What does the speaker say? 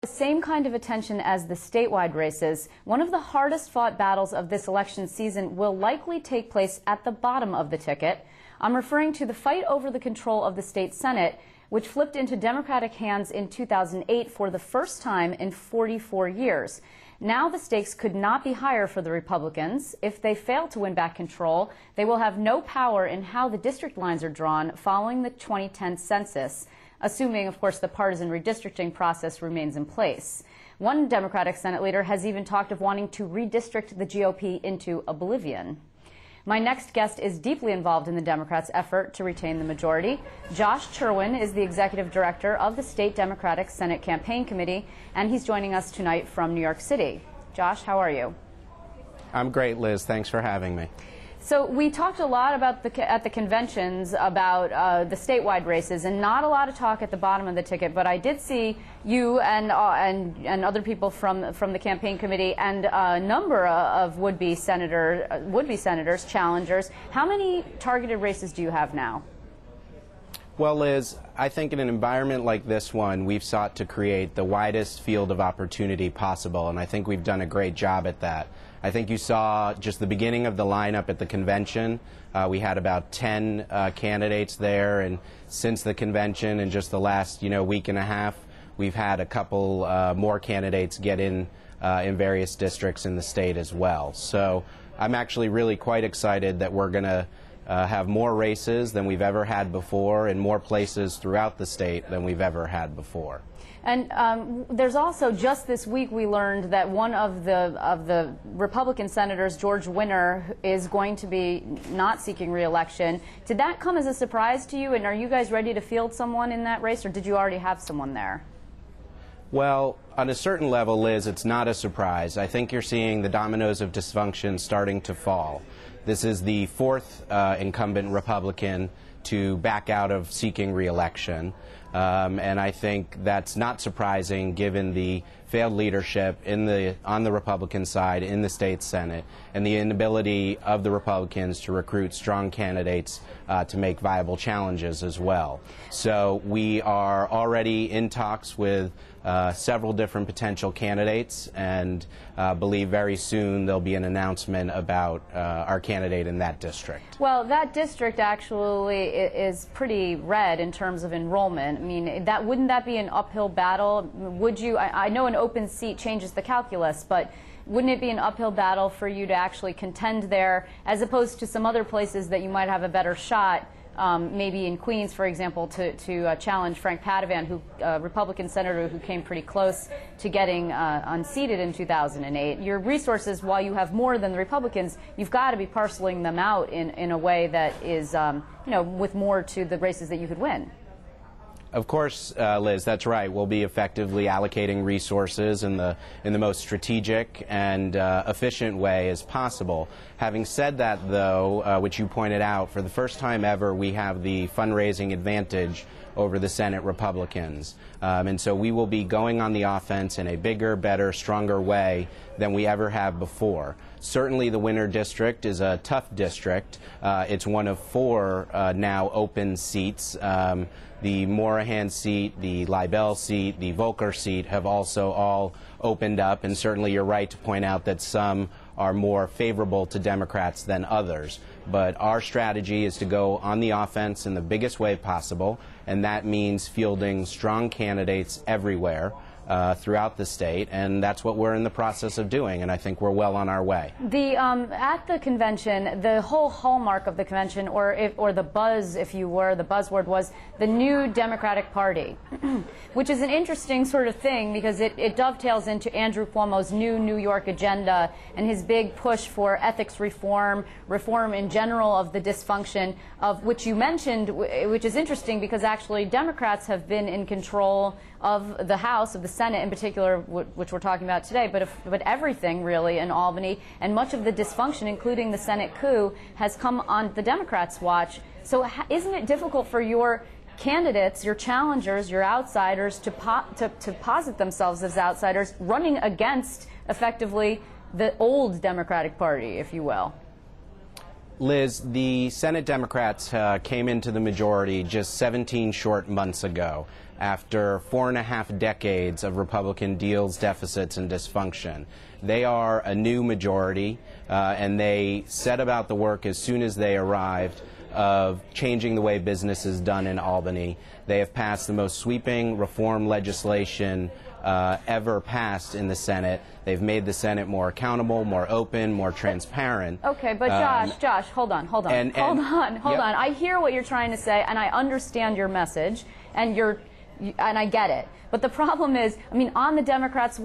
The same kind of attention as the statewide races, one of the hardest fought battles of this election season will likely take place at the bottom of the ticket. I'm referring to the fight over the control of the state Senate, which flipped into Democratic hands in 2008 for the first time in 44 years. Now the stakes could not be higher for the Republicans. If they fail to win back control, they will have no power in how the district lines are drawn following the 2010 census, assuming, of course, the partisan redistricting process remains in place. One Democratic Senate leader has even talked of wanting to redistrict the GOP into oblivion. My next guest is deeply involved in the Democrats' effort to retain the majority. Josh Cherwin is the executive director of the State Democratic Senate Campaign Committee, and he's joining us tonight from New York City. Josh, how are you? I'm great, Liz. Thanks for having me. So we talked a lot about at the conventions about the statewide races, and not a lot of talk at the bottom of the ticket. But I did see you and other people from the campaign committee and a number of would-be senators, challengers. How many targeted races do you have now? Well, Liz, I think in an environment like this one, we've sought to create the widest field of opportunity possible, and I think we've done a great job at that. I think you saw just the beginning of the lineup at the convention. We had about 10 candidates there, and since the convention and just the last week and a half, we've had a couple more candidates get in various districts in the state as well. So I'm actually really quite excited that we're going to have more races than we've ever had before in more places throughout the state than we've ever had before. And there's also, just this week, we learned that one of the Republican senators, George Winter, is going to be not seeking re-election. Did that come as a surprise to you, and are you guys ready to field someone in that race, or did you already have someone there? Well, on a certain level, Liz, it's not a surprise. I think you're seeing the dominoes of dysfunction starting to fall. This is the fourth incumbent Republican to back out of seeking re-election. And I think that's not surprising given the failed leadership on the Republican side in the state Senate and the inability of the Republicans to recruit strong candidates to make viable challenges as well. So we are already in talks with several different potential candidates, and believe very soon there'll be an announcement about our candidate in that district. Well, that district actually is pretty red in terms of enrollment. I mean, wouldn't that be an uphill battle? Would you? I know an open seat changes the calculus, but wouldn't it be an uphill battle for you to actually contend there, as opposed to some other places that you might have a better shot? Maybe in Queens, for example, to challenge Frank Padovan, who Republican senator who came pretty close to getting unseated in 2008. Your resources, while you have more than the Republicans, you've got to be parceling them out in a way that is, with more to the races that you could win. Of course, Liz, that's right. We'll be effectively allocating resources in the most strategic and efficient way as possible. Having said that, though, which you pointed out, for the first time ever, we have the fundraising advantage over the Senate Republicans. And so we will be going on the offense in a bigger, better, stronger way than we ever have before. Certainly the Winter District is a tough district. It's one of four now open seats. The Morahan seat, the Libel seat, the Volker seat have also all opened up, and certainly you're right to point out that some are more favorable to Democrats than others. But our strategy is to go on the offense in the biggest way possible, and that means fielding strong candidates everywhere throughout the state, and that's what we're in the process of doing, and I think we're well on our way. At the convention, the whole hallmark of the convention, or the buzz, if you were, the buzzword was the new Democratic Party, which is an interesting sort of thing because it dovetails into Andrew Cuomo's new New York agenda and his big push for ethics reform in general of the dysfunction of which you mentioned, which is interesting because actually Democrats have been in control of the House, of the Senate in particular, which we're talking about today, but everything really in Albany, and much of the dysfunction, including the Senate coup, has come on the Democrats' watch. So isn't it difficult for your candidates, your challengers, your outsiders to posit themselves as outsiders, running against effectively the old Democratic Party, if you will? Liz, the Senate Democrats came into the majority just 17 short months ago after 4.5 decades of Republican deals, deficits, and dysfunction. They are a new majority, and they set about the work as soon as they arrived of changing the way business is done in Albany. They have passed the most sweeping reform legislation ever passed in the Senate. They've made the Senate more accountable, more open, more transparent. Okay, but Josh, hold on. I hear what you're trying to say, and I understand your message, and I get it. But the problem is, I mean, on the Democrats'